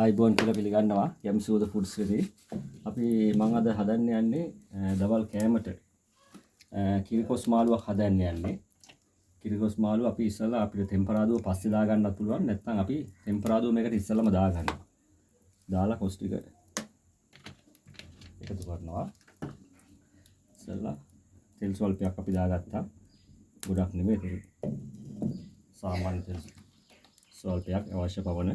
ආයිබෝන් කියලා පිළිගන්නවා යම්සූද ෆුඩ්ස් එකේ. අපි මම අද හදන්න යන්නේ දවල් කෑමට කිරිකොස් මාළුවක් හදන්න යන්නේ. කිරිකොස් මාළුව අපි ඉස්සලා අපිට ටෙම්පරාදුව පස්සේ දා ගන්නත් පුළුවන්. නැත්නම් අපි ටෙම්පරාදුව මේකට ඉස්සලම දා ගන්නවා. දාලා කොස් ටික එකතු කරනවා. ඉස්සලා තෙල් ස්වල්පයක් අපි දාගත්තා. ගොඩක් නෙමෙයි තෙල්. සාමාන්‍ය තෙල් ස්වල්පයක් අවශ්‍ය පවන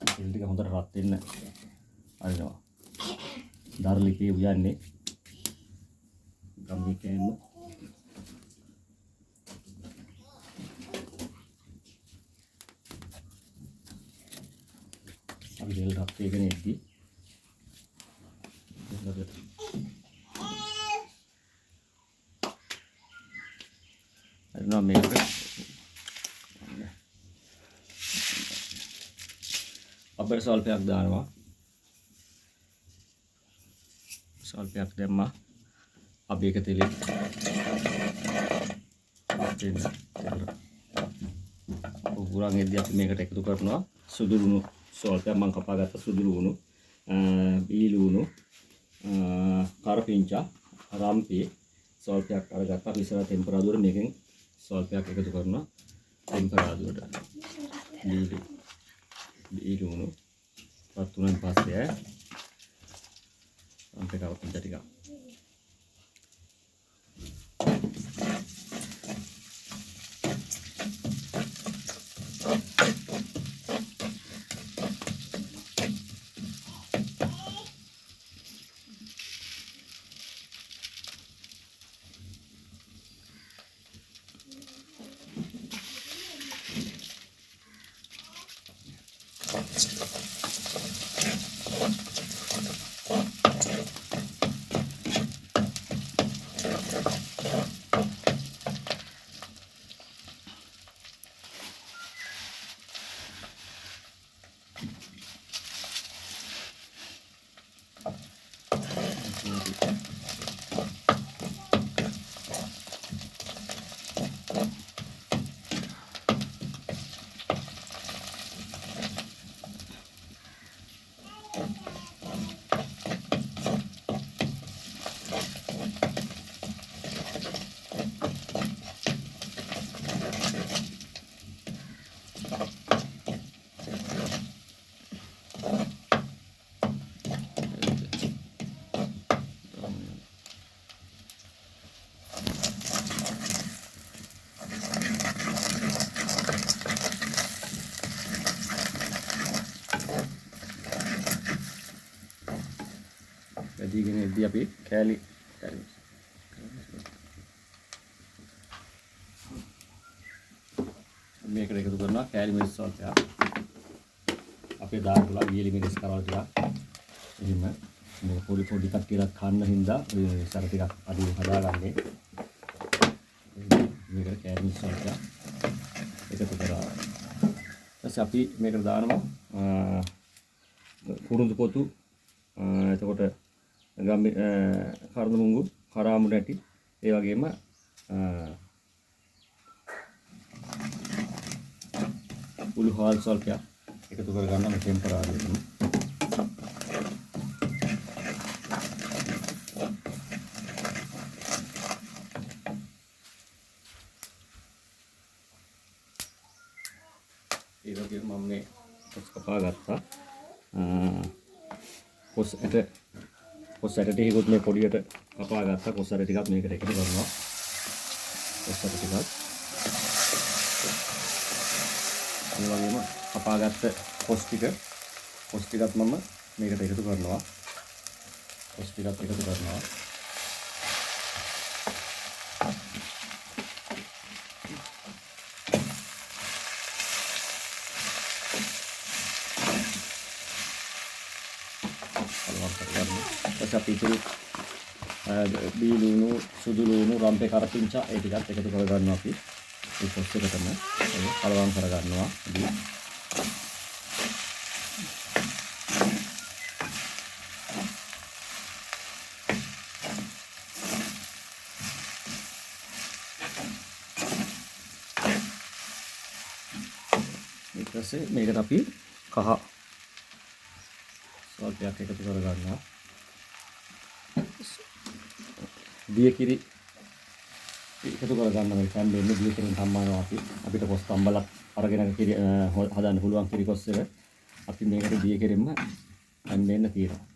තෙල් ටික හොඳට රත් වෙන්න අරිනවා. දරලිපේ උයන්නේ ගම්මි කෑම අපි තෙල් රත් වෙගෙන ඉද්දි අරිනවා මේක අපර සල්පයක් දානවා. සල්පයක් දැම්මා. අපි එක තෙලෙ උගුරන් එද්දී අපි මේකට එකතු කරනවා සුදු ලුණු සල්පයක් මම කපාගත්ත සුදු ලුණු බීලු ලුණු කරපිංචා රම්පේ සල්පයක් අරගත්තා. අපි ඉස්සරහ ටෙම්පරාදුවට මේකෙන් සල්පයක් එකතු කරනවා ටෙම්පරාදුවට. බීලු ලුණු රත් වුණාන් පස්සේ රම්පේ කරපිංචා ටික වැඩිගෙන ඉද්දී අපි කෑලි මේකට එකතු කරනවා කෑලි මිරිස් සල්පයක්. අපේ දාගලා වියලි මිරිස් කරවල ටිකක් එහෙම මේ පොඩි පොඩි කට්ටියක් කන්න හින්දා ඔය සර ටිකක් අඩු හදාගන්නේ. මේකට කෑලි මිරිස් සල්පයක් එකතු කරා. ඊපස්සේ අපි මේකට දානවා කුරුඳු පොතු එතකොට ගම්මි කරඳ මුංගු කරාමු නැටි ඒ වගේම උළු හාල් සල්පයක් එකතු කර ගන්න මේ ටෙම්පරාදුවෙන්. ඒ වගේම මම මේ කොස් කපා ගත්තා. කොස් ඇට ටිකකුත් මේ පොඩියට කපා ගත්තා. කොස් ඇට ටිකක් මේකට එකතු කරනවා. කොස් ඇට ටිකක් ඒ වගේම කපාගත්ත කොස් ටිකත් මම මේකට එකතු කරනවා. කොස් ටිකත් එකතු කරනවා. අපි ඉතුරු බීලු ලුණු සුදු ලුණු රම්පේ කරපිංචා ඒ ටිකත් එකතු කර ගන්නවා. අපි මේ කොස් එකටම කලවම් කර ගන්නවා. ඊට පස්සේ මේකට අපි කහ ස්වල්පයක් එකතු කරගන්නවා. දියකිරි එකතු කරගන්න මේ කැම්බෙන්නේ දියකිරින් සම්මානවා අපිට කොස් තම්බලක් අරගෙන කිරි හදන්න පුළුවන් කිරිකොස් එක. අපි මේකට දියකිරින්ම කැම්බෙන්න තියෙනවා.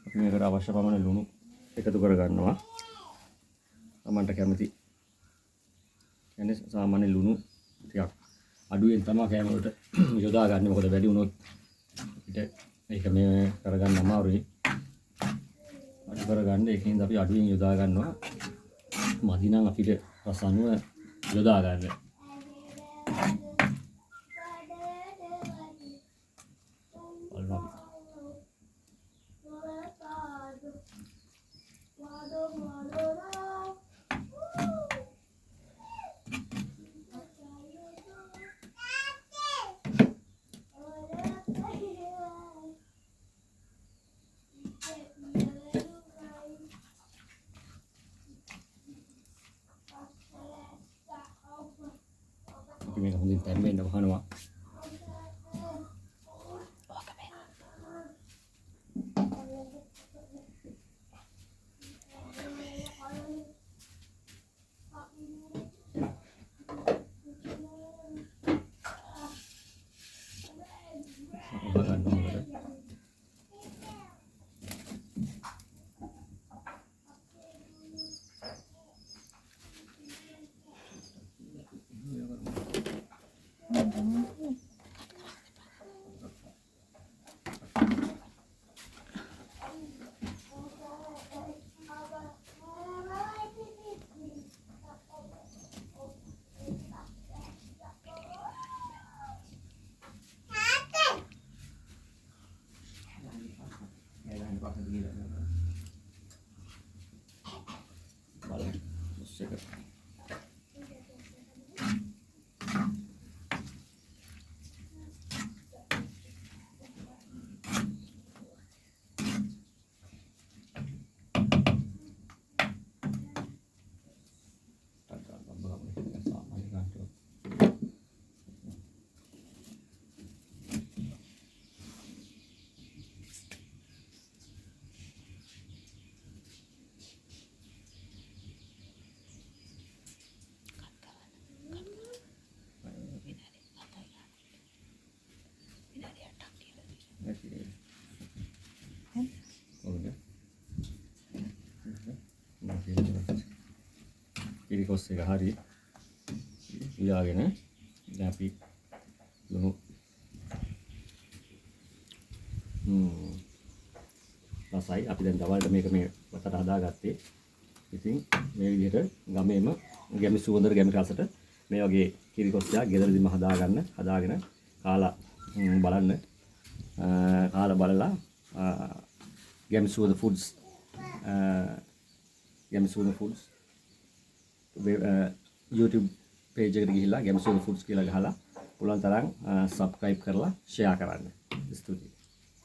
අපි මේකට අවශ්‍ය පමණ ලුණු එකතු කරගන්නවා. තමන්ට කැමති කියන්නේ සාමාන්‍ය ලුණු ටිකක් අඩුවෙන් තමයි කෑම වලට යොදා ගන්න. මොකද වැඩි වුණොත් අපිට මේක මේ කරගන්න අමාරුයි. අඩු කරගන්න ඒකින්ද අපි අඩුවෙන් යොදා ගන්නවා. මදි නම් අපිට රස අනුව යොදා ගන්න. අපි මේක හොඳින් තැම්බෙන්න වහනවා. කිරිකොස් එක හරි ඊළාගෙන දැන් අපි ලුණු රසයි අපි දැන් දවල්ට මේක මේ වතට හදාගත්තේ. ඉතින් මේ විදිහට ගමේම ගැමි සුවඳට ගැමි රසට මේ වගේ කිරිකොස් ටික ගෙදරදීම හදාගෙන කාලා බලන්න. කාලා බලලා ගැමි සුවඳ ෆුඩ්ස් YouTube page එකට ගිහිල්ලා ගැමි සුවඳ ෆුඩ්ස් කියලා ගහලා පුළුවන් තරම් subscribe කරලා share කරන්න. ස්තුතියි.